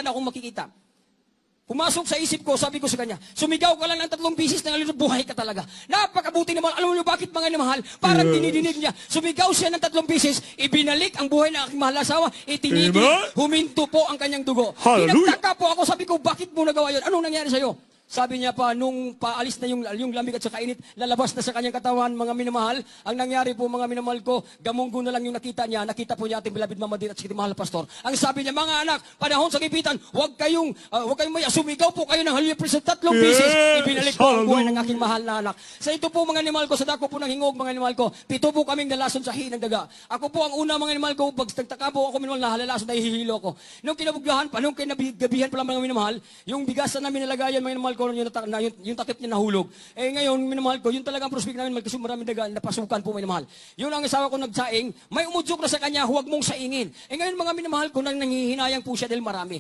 na akong makikita. Pumasok sa isip ko, sabi ko sa kanya, sumigaw ka lang ng 3 bisis na buhay ka talaga. Napakabuti naman. Alam mo bakit mga minamahal? Parang dinidinig niya. Sumigaw siya ng 3 bisis, ibinalik ang buhay ng aking mahal na asawa, itinigil, huminto po ang kanyang dugo. Pinagtaka po ako, sabi ko, bakit mo nagawa yun? Anong nangyari sa'yo? Sabi niya pa, nung paalis na yung lamig at saka init, lalabas na sa kanyang katawan, mga minamahal. Ang nangyari po, mga minamahal ko, gamunggo na lang yung nakita niya. Nakita po niya ating bilabid mamadir at si mahal na pastor. Ang sabi niya, mga anak, panahon sa gipitan, huwag kayong maya, sumigaw po kayo ng hallelujah praise 3 bisis. Ibinalik po ang buhay ng aking mahal na anak. Sa ito po, mga minamahal ko, sa dako po ng hingog, mga minamahal ko, 7 po kaming nalason sa hinang daga. Ako po ang una, mga minamahal ko, pag nagtaka po ako minamahal, nahalalason, nahihilo ko. Nung kinabuglahan pa, nung kinagabihan pa lang mga minamahal, yung bigasan namin nalagayan, mga minamahal ko, yung takip niya nahulog. Eh ngayon, minamahal ko, yun talagang prospect namin, kasi maraming daga, napasukan po minamahal. Yun ang asawa ko nagsaing, may umudyok na sa kanya, huwag mong saingin. Eh ngayon, mga minamahal ko, nang nangihinayang po siya dahil marami.